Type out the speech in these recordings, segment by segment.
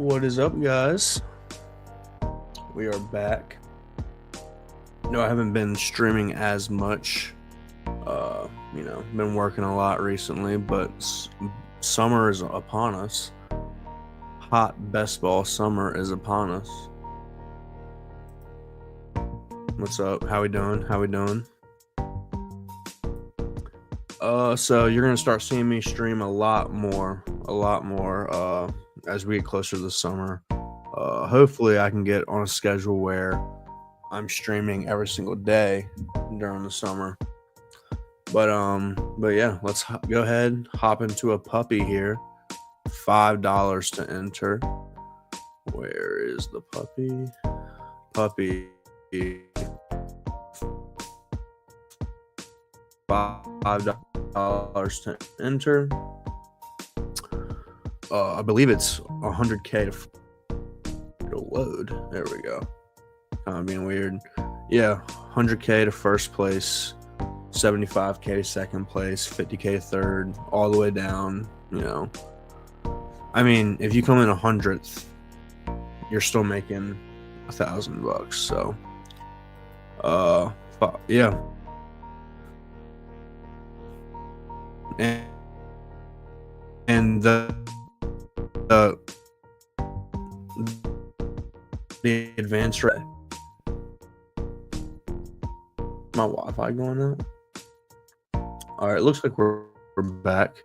What is up, guys? We are back. No, I haven't been streaming as much. Been working a lot recently, but summer is upon us. Hot best ball summer is upon us. What's up? How we doing? So you're gonna start seeing me stream a lot more, as we get closer to the summer. Hopefully I can get on a schedule where I'm streaming every single day during the summer. But yeah, let's go ahead, hop into a puppy here. $5 to enter. Where is the puppy? Puppy. $5 to enter. I believe it's 100K to load. There we go. Being weird. Yeah, 100K to first place, 75K second place, 50K third, all the way down. I mean, if you come in 100th, you're still making $1,000. So, yeah. And the advanced rate. My Wi-Fi going out. All right, looks like we're back.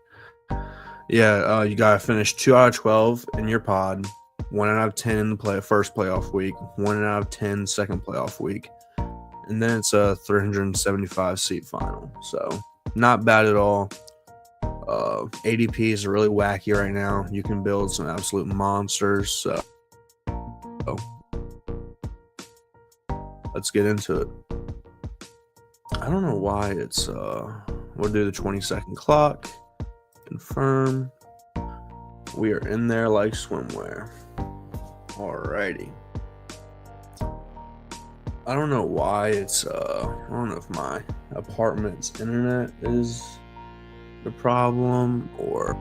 Yeah, you gotta finish 2 out of 12 in your pod, 1 out of 10 in the first playoff week, 1 out of 10 second playoff week, and then it's a 375 seat final. So not bad at all. ADP is really wacky right now. You can build some absolute monsters. So let's get into it. I don't know why it's we'll do the 20-second clock. Confirm. We are in there like swimwear. Alrighty. I don't know why it's I don't know if my apartment's internet is the problem or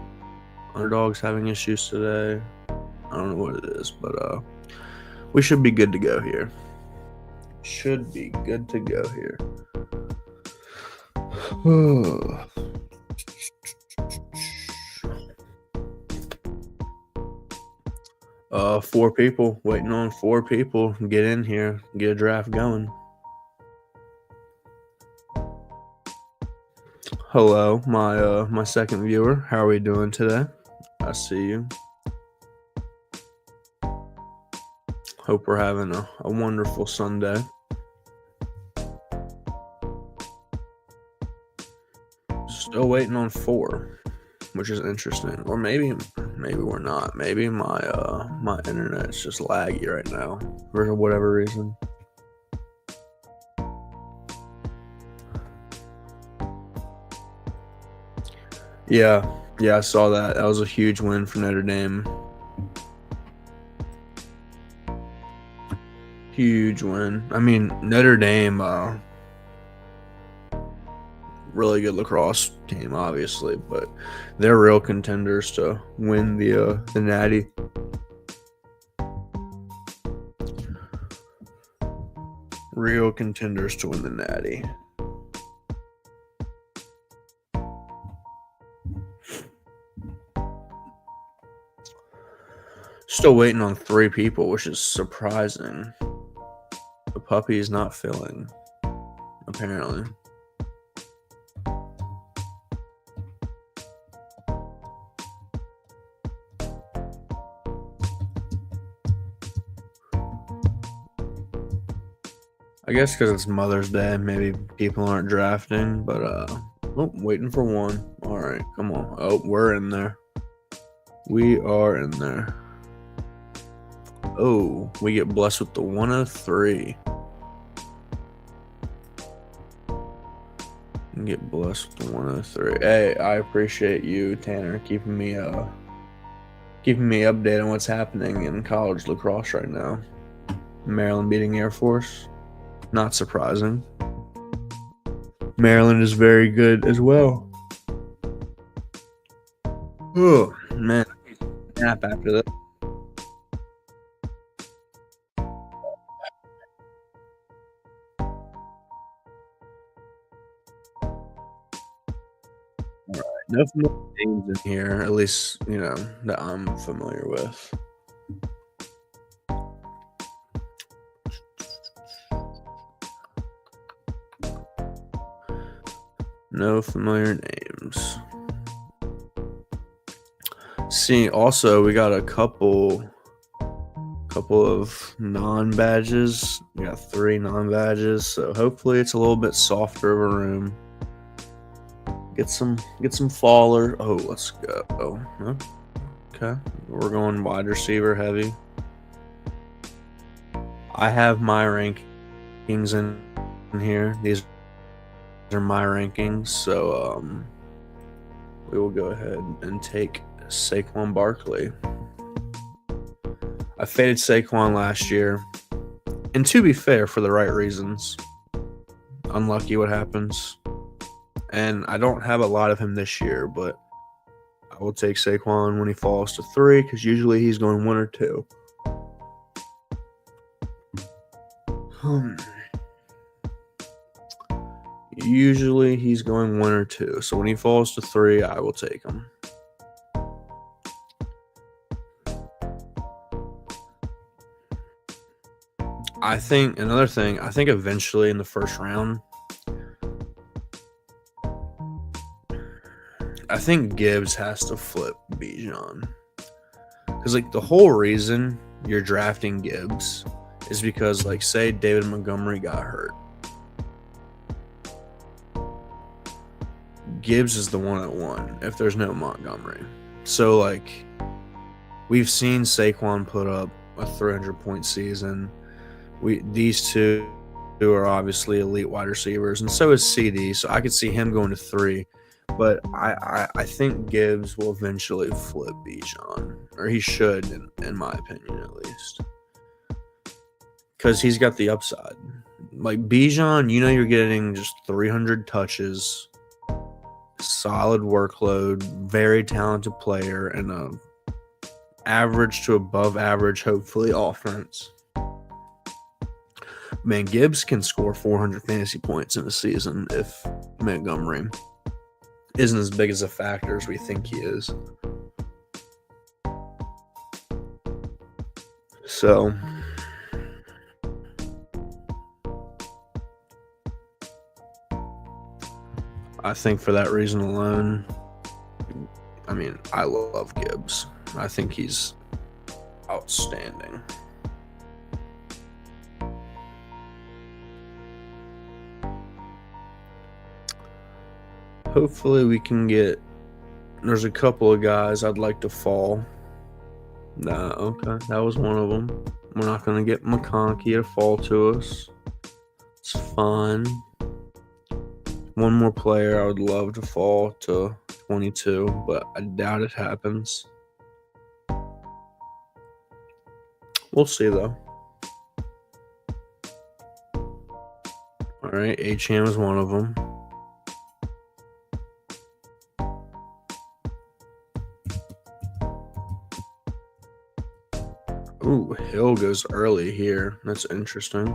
Underdog's having issues today. I don't know what it is, but we should be good to go here. 4 people, waiting on 4 people. Get in here, get a draft going. Hello, my second viewer. How are we doing today? I see you. Hope we're having a wonderful Sunday. Still waiting on 4, which is interesting. Or maybe we're not. Maybe my internet's just laggy right now for whatever reason. Yeah, I saw that. That was a huge win for Notre Dame. Huge win. I mean, Notre Dame, really good lacrosse team, obviously, but they're real contenders to win the Natty. Real contenders to win the Natty. Still waiting on 3 people, which is surprising. The puppy is not filling, apparently. I guess because it's Mother's Day, maybe people aren't drafting, but waiting for 1. All right, come on. Oh, we're in there. We are in there. Oh, we get blessed with the 103. Get blessed with the 103. Hey, I appreciate you, Tanner, keeping me updated on what's happening in college lacrosse right now. Maryland beating Air Force. Not surprising. Maryland is very good as well. Oh, man. Nap after that. No familiar names in here, at least, that I'm familiar with. No familiar names. See, also we got a couple of non-badges. We got 3 non-badges, so hopefully it's a little bit softer of a room. Get some faller. Oh, let's go. Okay, we're going wide receiver heavy. I have my rankings in here. These are my rankings, so we will go ahead and take Saquon Barkley. I faded Saquon last year, and to be fair, for the right reasons. Unlucky what happens. And I don't have a lot of him this year, but I will take Saquon when he falls to 3, because usually he's going 1 or 2. Usually he's going 1 or 2. So when he falls to 3, I will take him. I think another thing, I think eventually in the first round, I think Gibbs has to flip Bijan. Because, the whole reason you're drafting Gibbs is because, say David Montgomery got hurt. Gibbs is the one at 1 if there's no Montgomery. So, we've seen Saquon put up a 300-point season. These two are obviously elite wide receivers, and so is CD. So I could see him going to 3. But I think Gibbs will eventually flip Bijan, or he should, in my opinion, at least, because he's got the upside. Bijan, you're getting just 300 touches, solid workload, very talented player, and a average to above average, hopefully, offense. Man, Gibbs can score 400 fantasy points in a season if Montgomery isn't as big as a factor as we think he is. So, I think for that reason alone, I love Gibbs. I think he's outstanding. Hopefully we can get... There's a couple of guys I'd like to fall. Okay, that was one of them. We're not going to get McConkey to fall to us. It's fun. One more player I would love to fall to 22, but I doubt it happens. We'll see, though. All right, Achane is one of them. Ooh, Hill goes early here. That's interesting.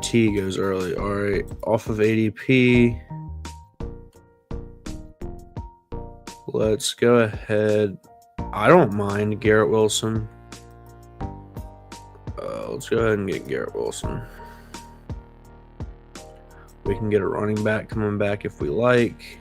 T goes early. All right, off of ADP. Let's go ahead. I don't mind Garrett Wilson. Let's go ahead and get Garrett Wilson. We can get a running back coming back if we like.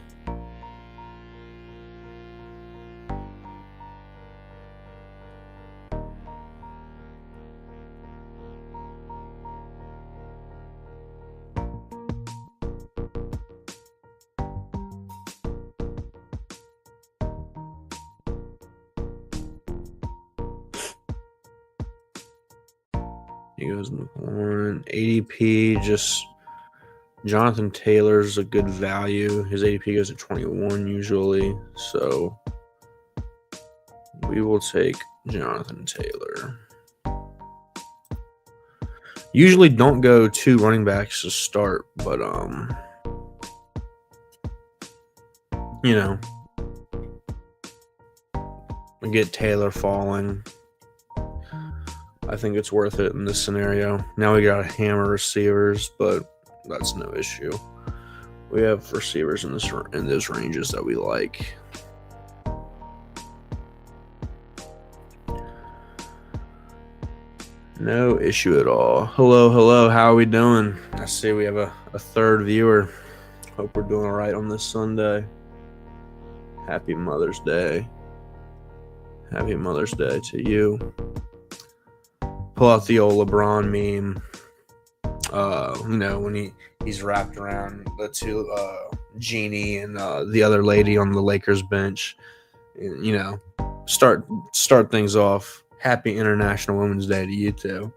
He goes McLaurin. ADP, just Jonathan Taylor's a good value. His ADP goes at 21 usually. So we will take Jonathan Taylor. Usually don't go 2 running backs to start, but we get Taylor falling. I think it's worth it in this scenario. Now we got hammer receivers, but that's no issue. We have receivers in those ranges that we like. No issue at all. Hello. How are we doing? I see we have a third viewer. Hope we're doing all right on this Sunday. Happy Mother's Day. Happy Mother's Day to you. Pull out the old LeBron meme. When he's wrapped around the two Genie and the other lady on the Lakers bench. And, start things off. Happy International Women's Day to you too.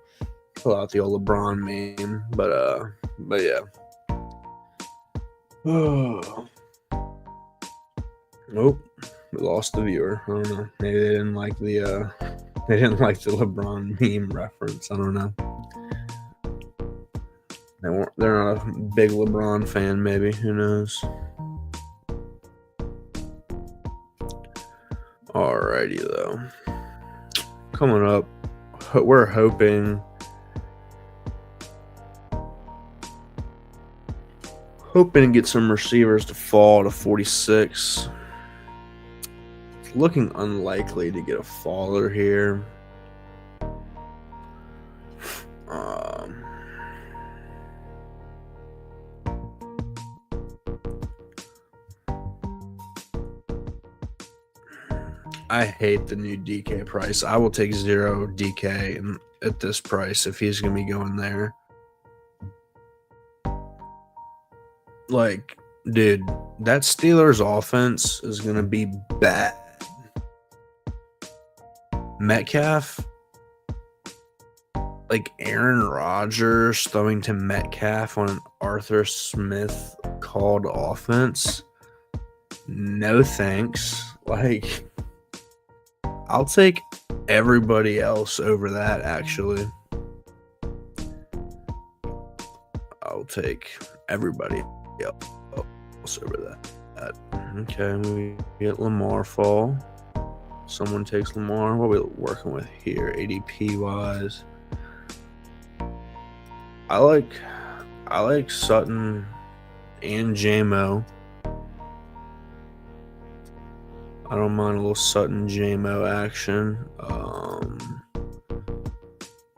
Pull out the old LeBron meme, but yeah. Oh. Nope, we lost the viewer. I don't know. Maybe they didn't like the LeBron meme reference. I don't know. They're not a big LeBron fan. Maybe, who knows? Alrighty though. Coming up, we're hoping to get some receivers to fall to 46. It's looking unlikely to get a faller here. I hate the new DK price. I will take 0 DK at this price if he's going to be going there. Like, dude, that Steelers offense is going to be bad. Metcalf, like Aaron Rodgers throwing to Metcalf on an Arthur Smith called offense. No thanks. Like, I'll take everybody else over that, actually. I'll take everybody else over that. Okay, we get Lamar fall. Someone takes Lamar. What are we working with here, ADP-wise? I like Sutton and J-Mo. I don't mind a little Sutton J-Mo action.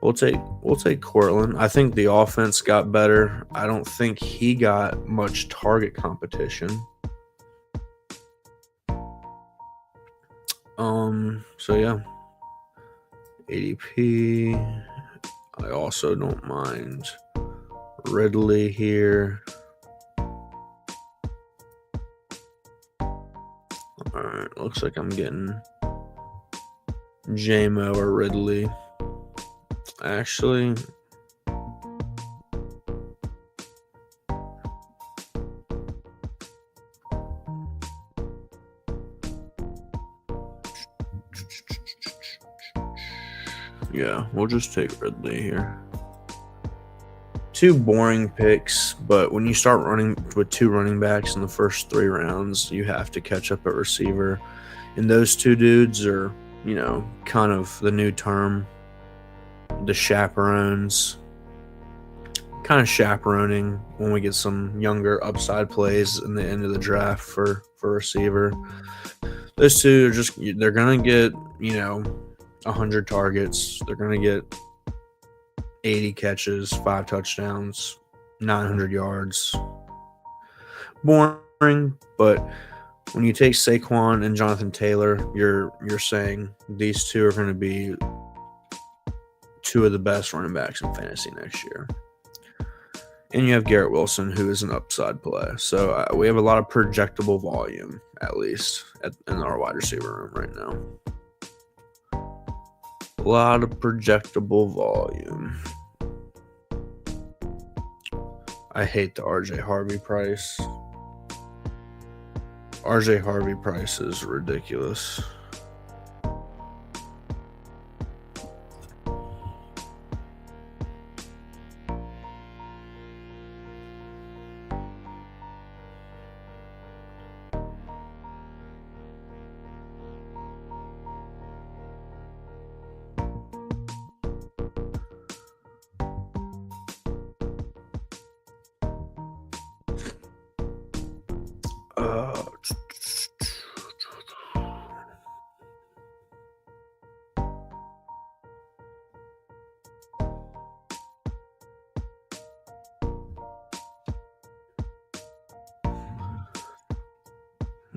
We'll take Cortland. I think the offense got better. I don't think he got much target competition. So yeah. ADP. I also don't mind Ridley here. Alright, looks like I'm getting J-Mo or Ridley. Actually, yeah, we'll just take Ridley here. 2 boring picks, but when you start running with 2 running backs in the first 3 rounds, you have to catch up at receiver. And those 2 dudes are, kind of the new term, the chaperones. Kind of chaperoning when we get some younger upside plays in the end of the draft for receiver. Those 2 are they're going to get, 100 targets. They're going to get 80 catches, 5 touchdowns, 900 yards. Boring, but when you take Saquon and Jonathan Taylor, you're saying these 2 are going to be 2 of the best running backs in fantasy next year. And you have Garrett Wilson, who is an upside play. So we have a lot of projectable volume, at least, in our wide receiver room right now. A lot of projectable volume. I hate the RJ Harvey price. RJ Harvey price is ridiculous.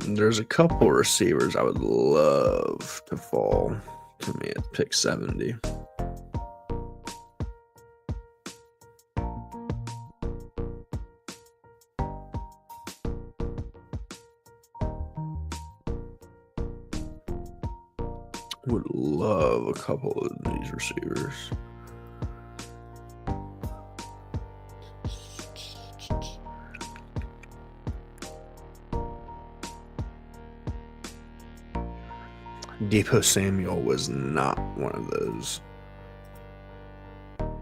There's a couple receivers I would love to fall to me at pick 70. Would love a couple of these receivers. Deebo Samuel was not one of those. I'll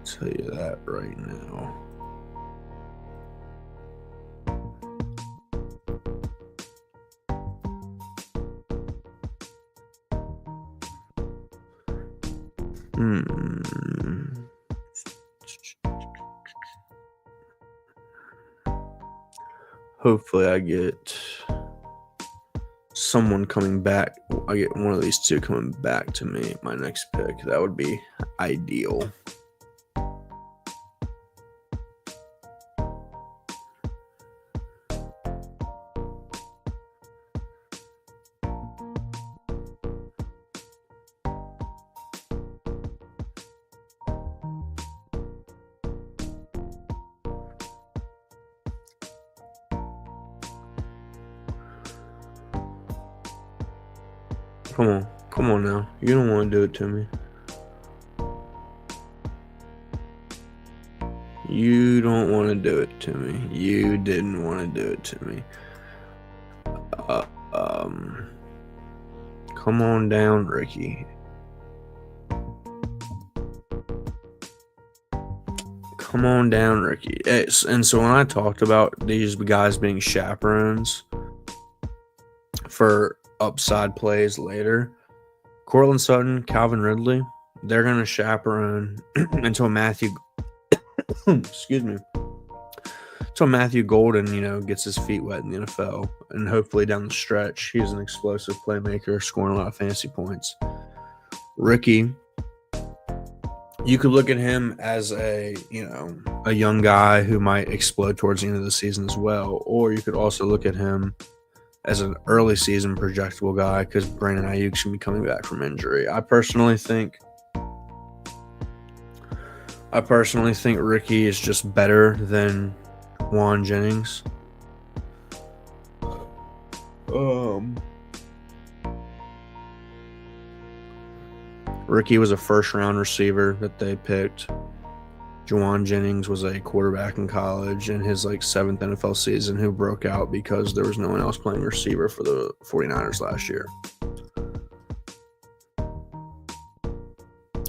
tell you that right now. Hopefully I get someone coming back. I get one of these two coming back to me, my next pick. That would be ideal. Come on now. You don't want to do it to me. You don't want to do it to me. You didn't want to do it to me. Come on down, Ricky. Come on down, Ricky. And so when I talked about these guys being chaperones for upside plays later, Cortland Sutton, Calvin Ridley, they're going to chaperone until Matthew Golden, gets his feet wet in the NFL, and hopefully down the stretch, he's an explosive playmaker, scoring a lot of fantasy points. Ricky, you could look at him as a young guy who might explode towards the end of the season as well, or you could also look at him as an early season projectable guy because Brandon Ayuk should be coming back from injury. I personally think Ricky is just better than Juwan Jennings. Ricky was a first-round receiver that they picked. Juwan Jennings was a quarterback in college in his 7th NFL season who broke out because there was no one else playing receiver for the 49ers last year.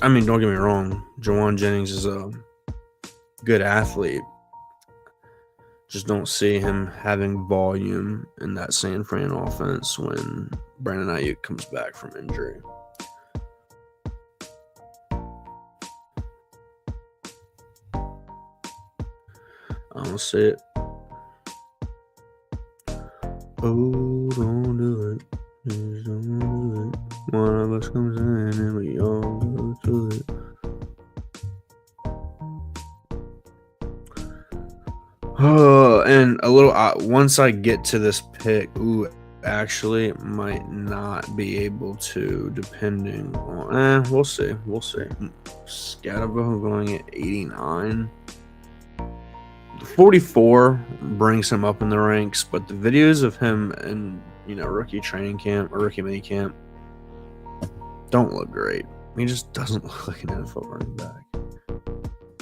I mean, don't get me wrong. Juwan Jennings is a good athlete. Just don't see him having volume in that San Fran offense when Brandon Ayuk comes back from injury. I don't see it. Oh, don't do it. Please don't do it. One of us comes in and we all go through it. And a little once I get to this pick, actually might not be able to, depending on we'll see. Scatterbo going at 89. 44 brings him up in the ranks, but the videos of him in rookie training camp or rookie mini camp don't look great. He just doesn't look like an NFL running back.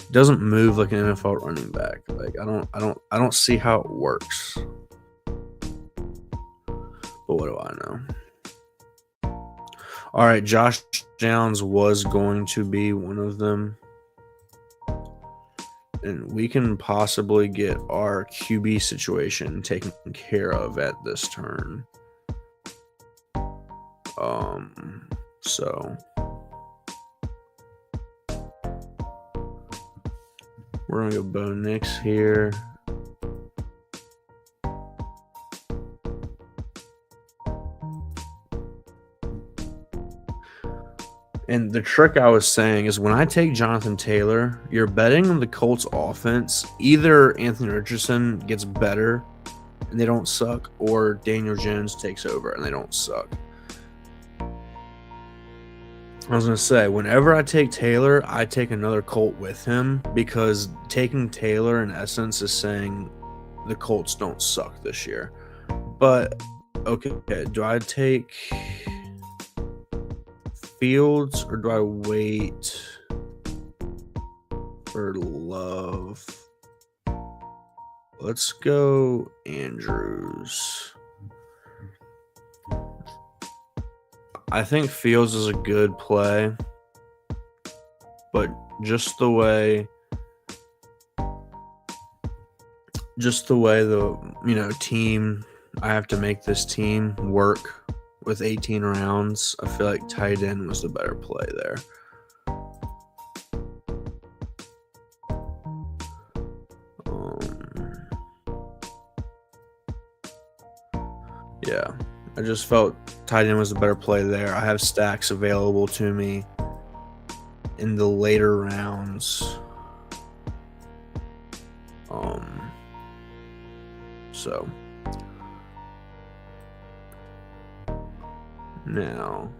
Doesn't move like an NFL running back. I don't see how it works. But what do I know? All right, Josh Downs was going to be one of them. And we can possibly get our QB situation taken care of at this turn. So we're gonna go Bo Nix here. And the trick I was saying is when I take Jonathan Taylor, you're betting on the Colts offense. Either Anthony Richardson gets better and they don't suck, or Daniel Jones takes over and they don't suck. I was going to say, whenever I take Taylor, I take another Colt with him, because taking Taylor in essence is saying the Colts don't suck this year. But, okay, do I take Fields or do I wait for Love? Let's go Andrews. I think Fields is a good play, but just the way the team, I have to make this team work with 18 rounds. I feel like tight end was the better play there. Yeah, I just felt tight end was a better play there. I have stacks available to me in the later rounds. So now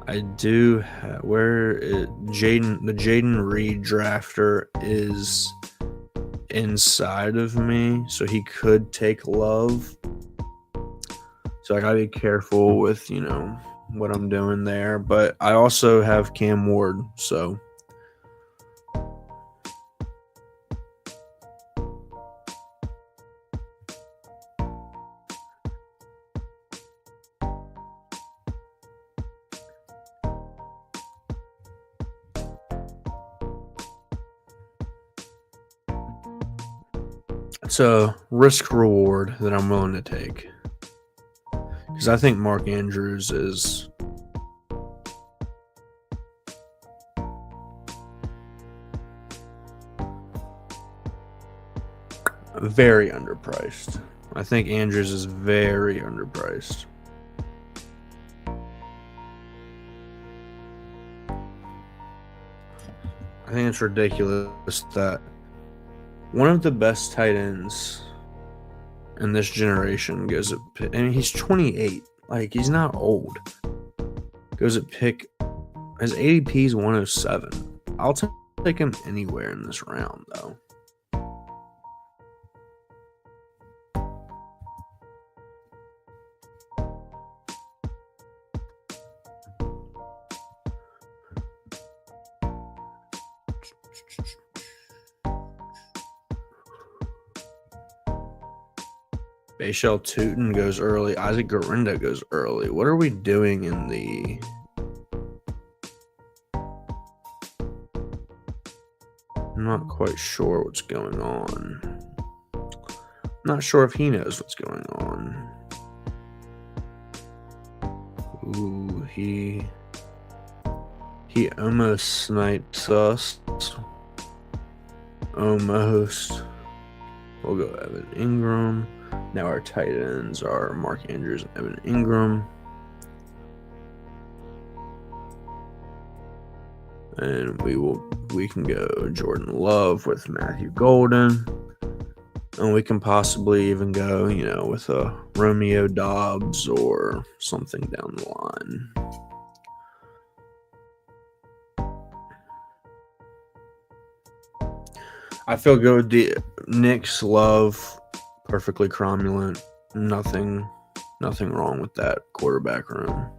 I do have the Jaden Reed drafter is inside of me, so he could take Love. So I gotta be careful with what I'm doing there. But I also have Cam Ward, so it's a risk reward that I'm willing to take, because I think Mark Andrews is very underpriced. I think Andrews is very underpriced. I think it's ridiculous that one of the best tight ends in this generation goes at pick. I mean, he's 28. Like, he's not old. Goes at pick. His ADP is 107. I'll take him anywhere in this round, though. Bashal Tootin goes early. Isaac Garinda goes early. What are we doing in the... I'm not quite sure what's going on. I'm not sure if he knows what's going on. Ooh, he almost sniped us. Almost. We'll go Evan Ingram. Now our tight ends are Mark Andrews and Evan Ingram. And we can go Jordan Love with Matthew Golden. And we can possibly even go, with a Romeo Dobbs or something down the line. I feel good with the Knicks. Love, perfectly cromulent. Nothing wrong with that quarterback room.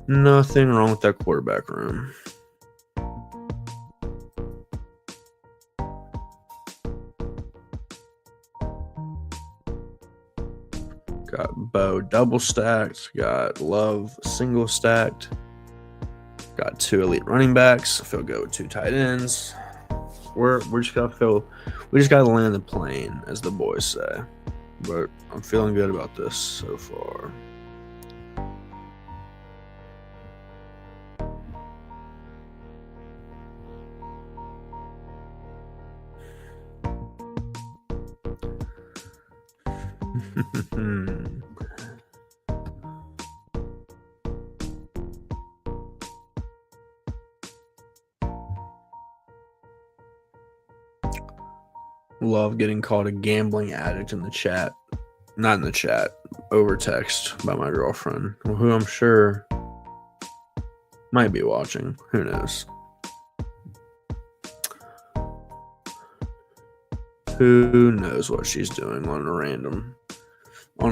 Nothing wrong with that quarterback room. Got Bo double stacked. Got Love single stacked. Got 2 elite running backs. I feel good with 2 tight ends. We just gotta land the plane, as the boys say. But I'm feeling good about this so far. Love getting called a gambling addict in the chat. Not in the chat, over text by my girlfriend, who I'm sure might be watching. Who knows? Who knows what she's doing on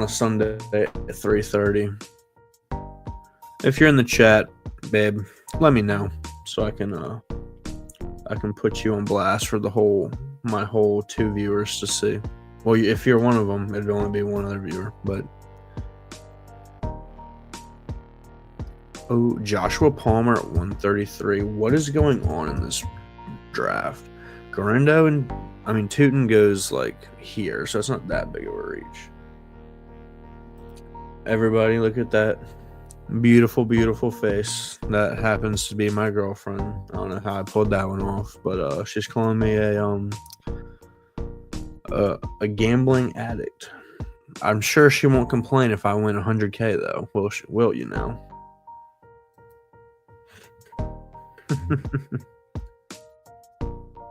a Sunday at 3:30. If you're in the chat, babe, let me know so I can put you on blast for my whole 2 viewers to see. Well, if you're one of them, it'd only be one other viewer, but oh, Joshua Palmer at 133. What is going on in this draft? Tootin goes like here, so it's not that big of a reach. Everybody, look at that beautiful, beautiful face. That happens to be my girlfriend. I don't know how I pulled that one off, but she's calling me a gambling addict. I'm sure she won't complain if I win 100K though. Will you now?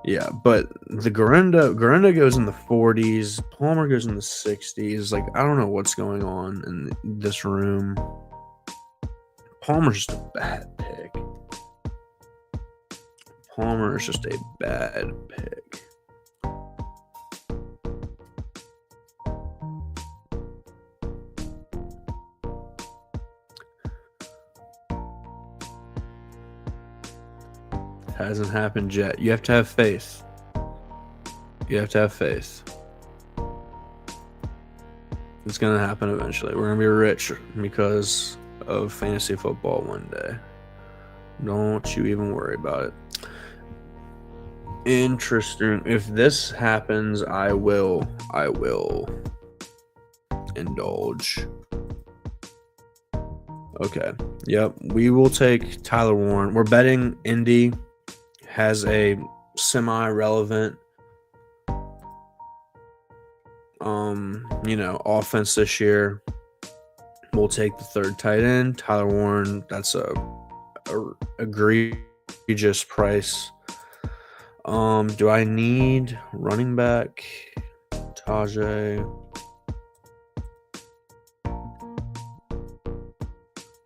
Yeah, but the Garenda goes in the 40s. Palmer goes in the 60s. Like, I don't know what's going on in this room. Palmer's just a bad pick. Palmer is just a bad pick. Hasn't happened yet. You have to have faith. You have to have faith. It's going to happen eventually. We're going to be rich because of fantasy football one day. Don't you even worry about it. Interesting. If this happens, I will indulge. Okay. Yep. We will take Tyler Warren. We're betting Indy has a semi-relevant offense this year. We'll take the third tight end, Tyler Warren. That's a egregious price. Do I need running back? Tajay.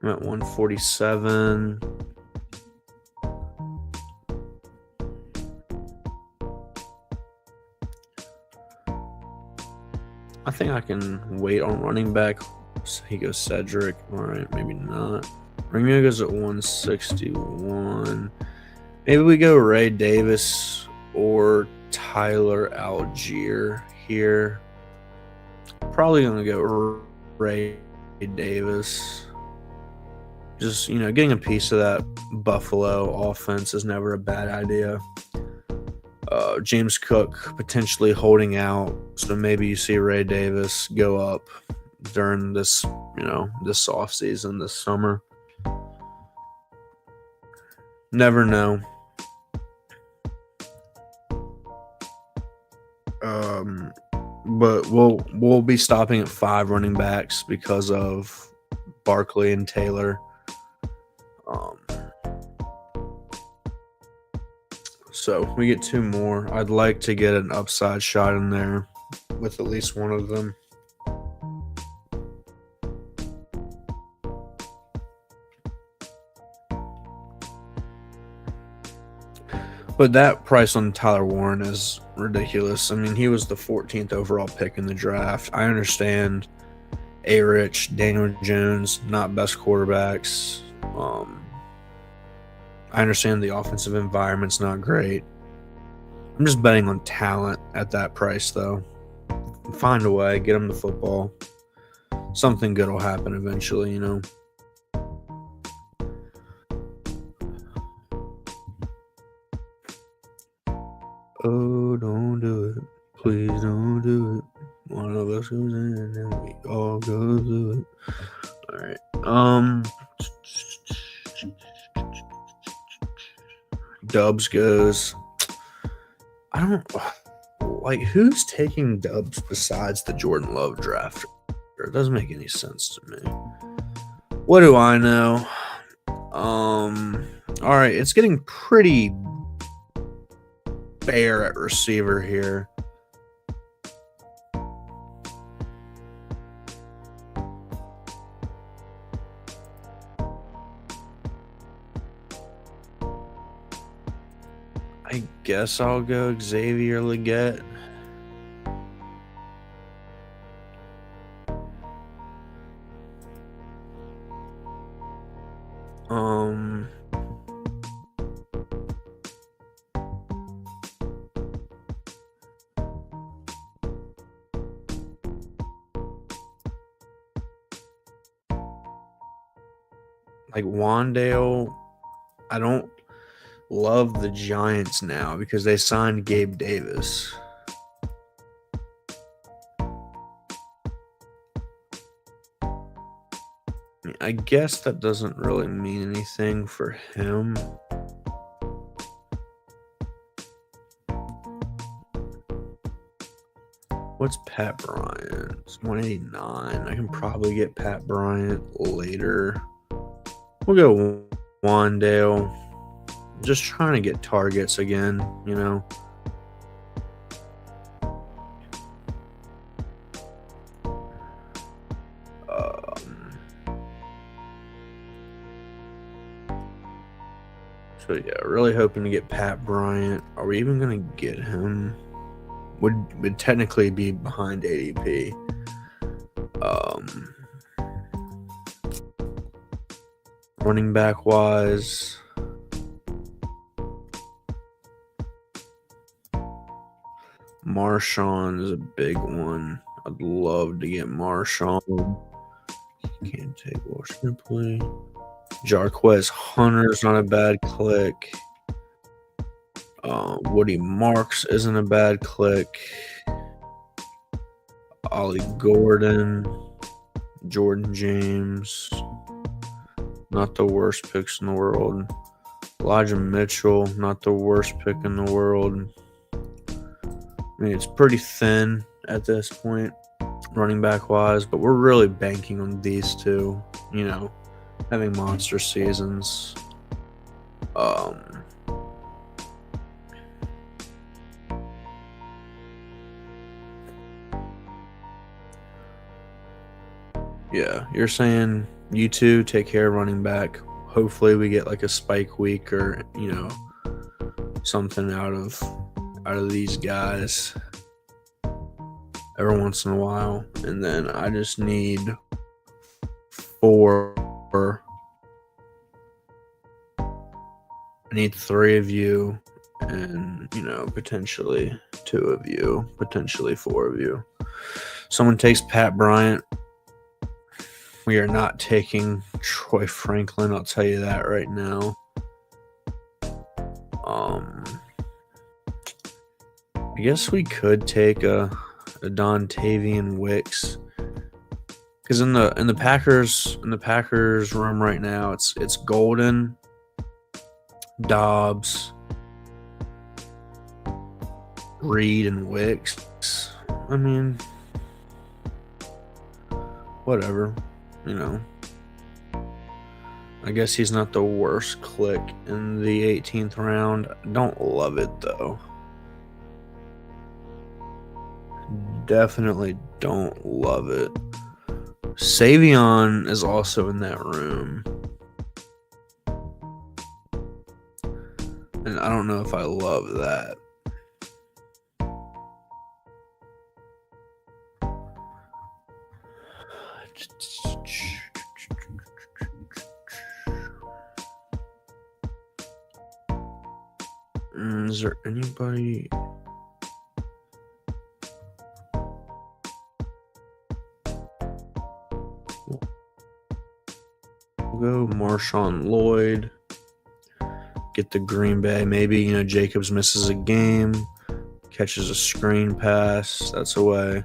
I'm at 147. I think I can wait on running back. So he goes Cedric. All right, maybe not. Romeo goes at 161. Maybe we go Ray Davis or Tyler Algier here. Probably going to go Ray Davis. Just, getting a piece of that Buffalo offense is never a bad idea. James Cook potentially holding out, so maybe you see Ray Davis go up during this, this offseason, this summer. Never know. But we'll be stopping at 5 running backs because of Barkley and Taylor. So we get 2 more. I'd like to get an upside shot in there with at least one of them. But that price on Tyler Warren is ridiculous. I mean, he was the 14th overall pick in the draft. I understand A-Rich, Daniel Jones, not best quarterbacks. I understand the offensive environment's not great. I'm just betting on talent at that price, though. Find a way, get him the football. Something good will happen eventually, Oh, don't do it. Please don't do it. One of us goes in and then we all go do it. All right. Dubs goes. like, who's taking dubs besides the Jordan Love draft? It doesn't make any sense to me. What do I know? All right, it's getting pretty bare at receiver here. I guess I'll go Xavier Legette. Like Wandale, I don't love the Giants now because they signed Gabe Davis. I guess that doesn't really mean anything for him. What's Pat Bryant? It's 189. I can probably get Pat Bryant later. We'll go Wandale. Just trying to get targets again, you know. So yeah, really hoping to get Pat Bryant. Are we even gonna get him? Would technically be behind ADP. Running back wise, Marshawn is a big one. I'd love to get Marshawn. Can't take Washington play. Jarquez Hunter's not a bad click. Woody Marks isn't a bad click. Ollie Gordon, Jordan James, not the worst picks in the world. Elijah Mitchell, not the worst pick in the world. I mean, it's pretty thin at this point, running back wise, but we're really banking on these two, you know, having monster seasons. Yeah, you're saying you two take care of running back. Hopefully we get like a spike week or, you know, something out of these guys every once in a while. And then I just need 4. I need 3 of you and, you know, potentially 2 of you, potentially 4 of you. Someone takes Pat Bryant. We are not taking Troy Franklin, I'll tell you that right now. I guess we could take a Dontavian Wicks, because in the Packers room right now, it's Golden, Dobbs, Reed, and Wicks. I mean, whatever, you know. I guess he's not the worst click in the 18th round. Don't love it though. Definitely don't love it. Savion is also in that room. And I don't know if I love that. Is there anybody? We'll go Marshawn Lloyd. Get the Green Bay. Maybe, you know, Jacobs misses a game, catches a screen pass. That's away.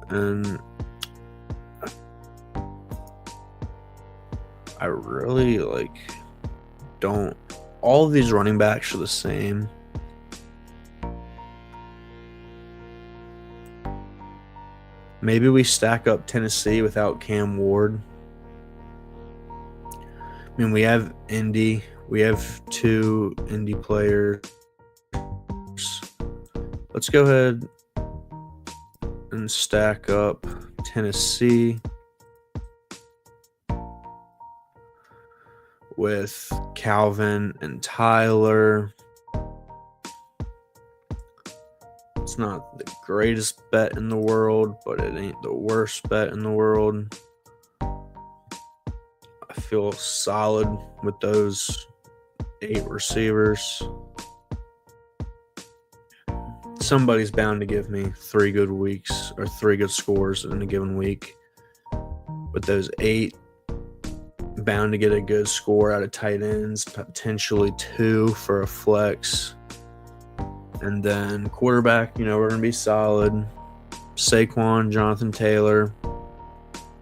And I really don't. All of these running backs are the same. Maybe we stack up Tennessee without Cam Ward. I mean, we have Indy. We have 2 Indy players. Let's go ahead and stack up Tennessee with Calvin and Tyler. It's not the greatest bet in the world, but it ain't the worst bet in the world. I feel solid with those 8 receivers. Somebody's bound to give me 3 good weeks or 3 good scores in a given week. With those 8, bound to get a good score out of tight ends, potentially 2 for a flex. And then quarterback, we're going to be solid. Saquon, Jonathan Taylor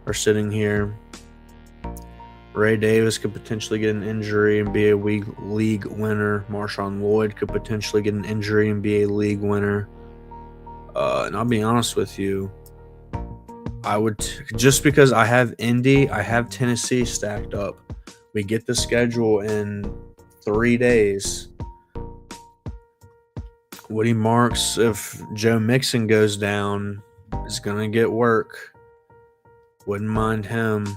are sitting here. Ray Davis could potentially get an injury and be a league winner. Marshawn Lloyd could potentially get an injury and be a league winner. And I'll be honest with you, I would just because I have Indy, I have Tennessee stacked up. We get the schedule in 3 days. Woody Marks, if Joe Mixon goes down, is going to get work. Wouldn't mind him.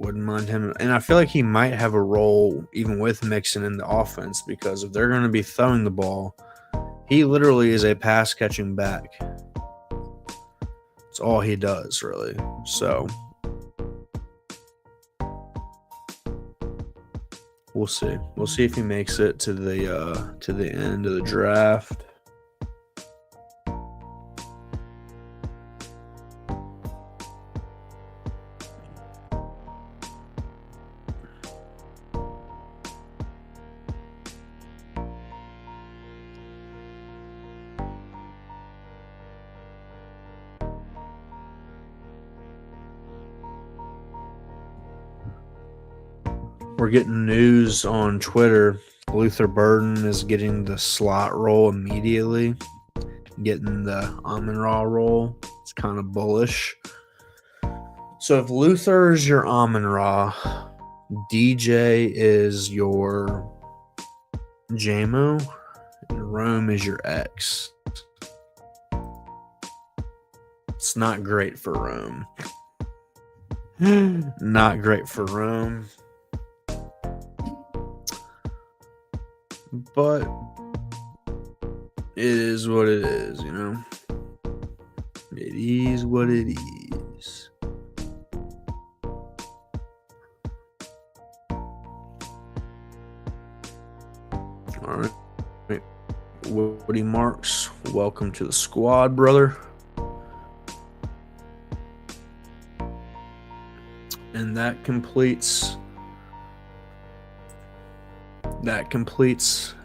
And I feel like he might have a role even with Mixon in the offense, because if they're going to be throwing the ball, he literally is a pass-catching back. It's all he does, really. So we'll see. We'll see if he makes it to the end of the draft. We're getting news on Twitter. Luther Burden is getting the slot role immediately, getting the Amon-Ra role. It's kind of bullish. So if Luther is your Amon-Ra, DJ is your JMO, and Rome is your X. It's not great for Rome. Not great for Rome. But it is what it is, It is what it is. All right. Woody Marks, welcome to the squad, brother. And that completes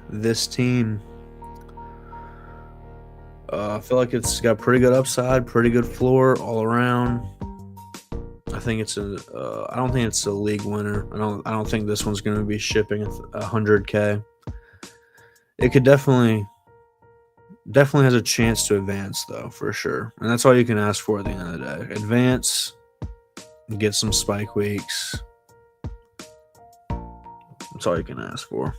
this team. I feel like it's got pretty good upside, pretty good floor all around. I think it's I don't think it's a league winner. I don't think this one's going to be shipping 100K. It could definitely has a chance to advance, though, for sure. And that's all you can ask for at the end of the day. Advance, get some spike weeks. That's all you can ask for.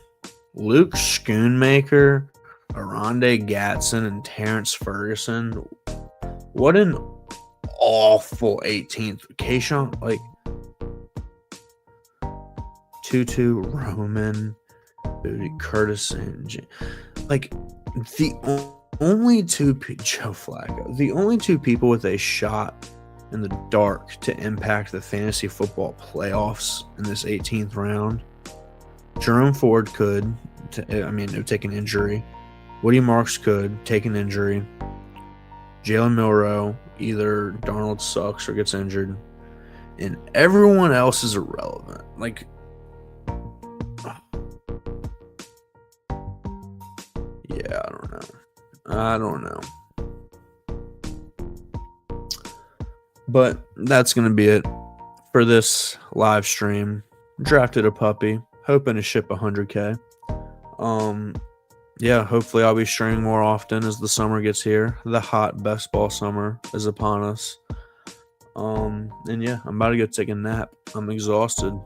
Luke Schoonmaker, Aronde Gatson, and Terrence Ferguson. What an awful 18th. Kayshawn, Tutu, Roman, Booty, Curtis, and the only two Joe Flacco. The only 2 people with a shot in the dark to impact the fantasy football playoffs in this 18th round. Jerome Ford could. It would take an injury. Woody Marks could take an injury. Jalen Milroe, either Darnold sucks or gets injured. And everyone else is irrelevant. Yeah, I don't know. But that's going to be it for this live stream. Drafted a puppy, hoping to ship 100K. yeah, hopefully I'll be streaming more often as the summer gets here. The hot best ball summer is upon us. And yeah, I'm about to go take a nap. I'm exhausted.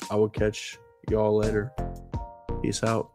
I will catch y'all later. Peace out.